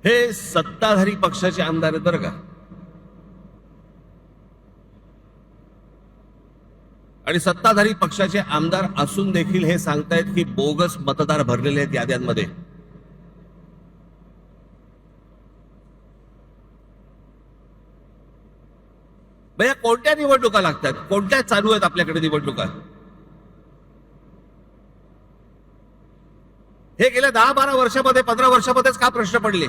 हे सत्ताधारी पक्षाचे आमदार आहेत बरं का. आणि सत्ताधारी पक्षाचे आमदार असून देखील हे सांगतायत की बोगस मतदार भरलेले आहेत याद्यांमध्ये. भैया कोणत्या निवडणुका लागतात, कोणत्या चालू आहेत आपल्याकडे निवडणुका? हे गेल्या 10-12 वर्षामध्ये 15 वर्षामध्येच का प्रश्न पडले?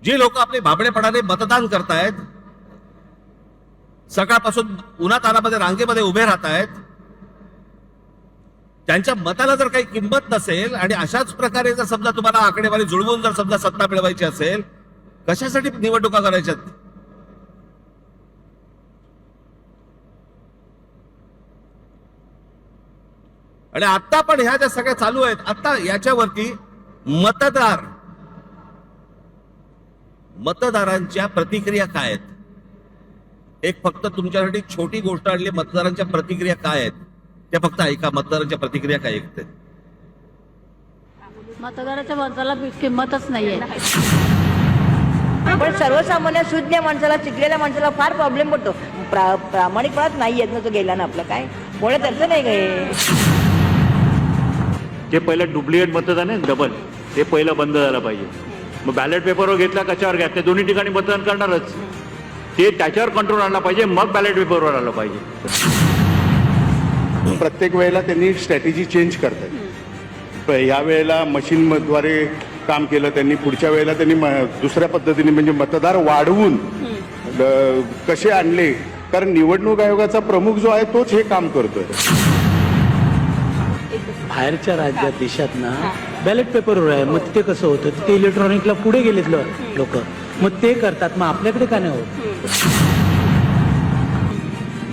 जी लोक आपले भाबडेपणाने मतदान करतायत, सकाळपासून उन्हातानामध्ये रांगेमध्ये उभे राहत आहेत, त्यांच्या मताला जर काही किंमत नसेल आणि अशाच प्रकारे जर समजा तुम्हाला आकडेवारी जुळवून जर समजा सत्ता मिळवायची असेल, कशासाठी निवडणुका करायच्यात? आणि आता पण ह्या ज्या सगळ्या चालू आहेत, आता याच्यावरती मतदारांच्या प्रतिक्रिया काय आहेत? एक फक्त तुमच्यासाठी छोटी गोष्ट आणली, मतदारांच्या प्रतिक्रिया काय आहेत त्या फक्त ऐका. मतदारांच्या प्रतिक्रिया काय ऐकते? मतदाराच्या मताला किंमतच नाहीये. पण सर्वसामान्य शून्य माणसाला, शिकलेल्या माणसाला फार प्रॉब्लेम पडतो. प्रामाणिकपणात नाही येत ना, तो गेला ना आपलं काय मुळे त्याचं नाही काय. जे पहिलं डुप्लिकेट मतदान आहे डबल, ते पहिलं बंद झालं पाहिजे. मग बॅलेट पेपरवर घेतला कशावर घ्या, ते दोन्ही ठिकाणी मतदान करणारच, ते त्याच्यावर कंट्रोल आणला पाहिजे, मग बॅलेट पेपरवर आलं पाहिजे. प्रत्येक वेळेला त्यांनी स्ट्रॅटेजी चेंज करतात. या वेळेला मशीनद्वारे काम केलं त्यांनी, पुढच्या वेळेला त्यांनी दुसऱ्या पद्धतीने म्हणजे मतदार वाढवून कसे आणले. कारण निवडणूक आयोगाचा प्रमुख जो आहे तोच हे काम करतोय. बाहेरच्या राज्यात देशात ना बॅलेट पेपरवर आहे, मग ते कसं होतं, ते इलेक्ट्रॉनिकला पुढे गेलेत लोक, मग ते करतात, मग आपल्याकडे का नाही होत?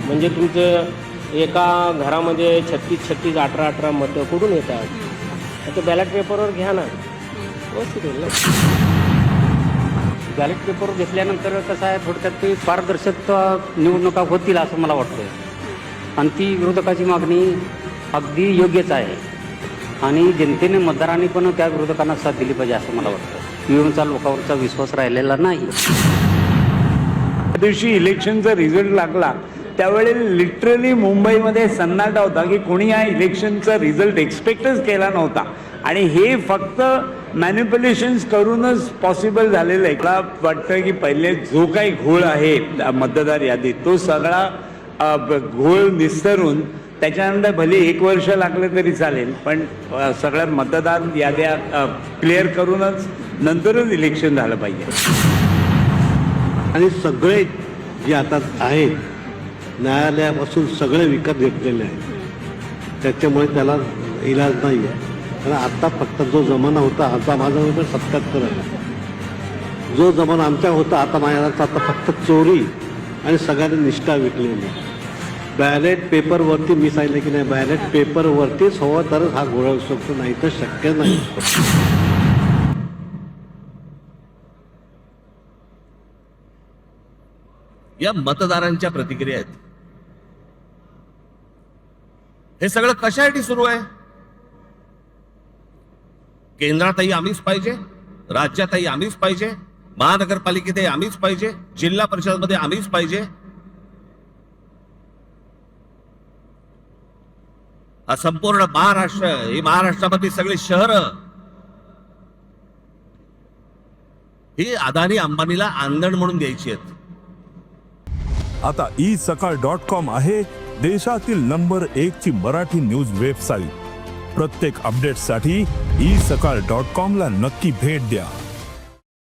म्हणजे तुमचं एका घरामध्ये 36 18 मतं कुठून येतात? तर बॅलेट पेपरवर घ्या ना, व्यवस्थित होईल ना. बॅलेट पेपरवर घेतल्यानंतर कसं आहे, थोडक्यात ते पारदर्शक निवडणुका होतील असं मला वाटतं. आणि ती विरोधकाची मागणी अगदी योग्यच आहे आणि जनतेने, मतदारांनी पण त्या विरोधकांना साथ दिली पाहिजे असं मला वाटतं. ईव्हीएमचा लोकांवरचा विश्वास राहिलेला नाही. त्या दिवशी इलेक्शनचा रिझल्ट लागला त्यावेळी लिटरली मुंबईमध्ये सन्नाटा होता की कोणी या इलेक्शनचा रिझल्ट एक्सपेक्टच केला नव्हता. आणि हे फक्त मॅनिप्युलेशन्स करूनच पॉसिबल झालेलं आहे. मला वाटतं की पहिले जो काही घोळ आहे मतदार यादीत, तो सगळा घोळ निस्तरून त्याच्यानंतर भले 1 वर्ष लागलं तरी चालेल, पण सगळ्या मतदार याद्या क्लिअर करूनच नंतरच इलेक्शन झालं पाहिजे. आणि सगळे जे आता आहेत न्यायालयापासून सगळे विकत घेतलेले आहेत, त्याच्यामुळे त्याला इलाज नाही आहे. कारण आता फक्त जो जमाना होता, आता माझा वय 77 आहे, जो जमाना आमच्या होता आता माझ्या आता फक्त चोरी आणि सगळ्यांनी निष्ठा विकलेली. बॅलेट पेपरवरती मी सांगितलं की नाही, बॅलेट पेपरवरतीच हवं तरच हा घोळ शकतो, नाही तर शक्य नाही. या मतदारांच्या प्रतिक्रिया आहेत. हे सगळं कशासाठी सुरू आहे? केंद्रातही आम्हीच पाहिजे, राज्यातही आम्हीच पाहिजे, महानगरपालिकेतही आम्हीच पाहिजे, जिल्हा परिषदमध्ये आम्हीच पाहिजे. हा संपूर्ण महाराष्ट्र, ही महाराष्ट्रामधली सगळी शहरं ही अदानी अंबानीला आंदण म्हणून द्यायची आहेत. आता isakal.com आहे देशातील नंबर 1 ची मराठी न्यूज वेबसाईट. प्रत्येक अपडेटसाठी isakal.com ला नक्की भेट द्या.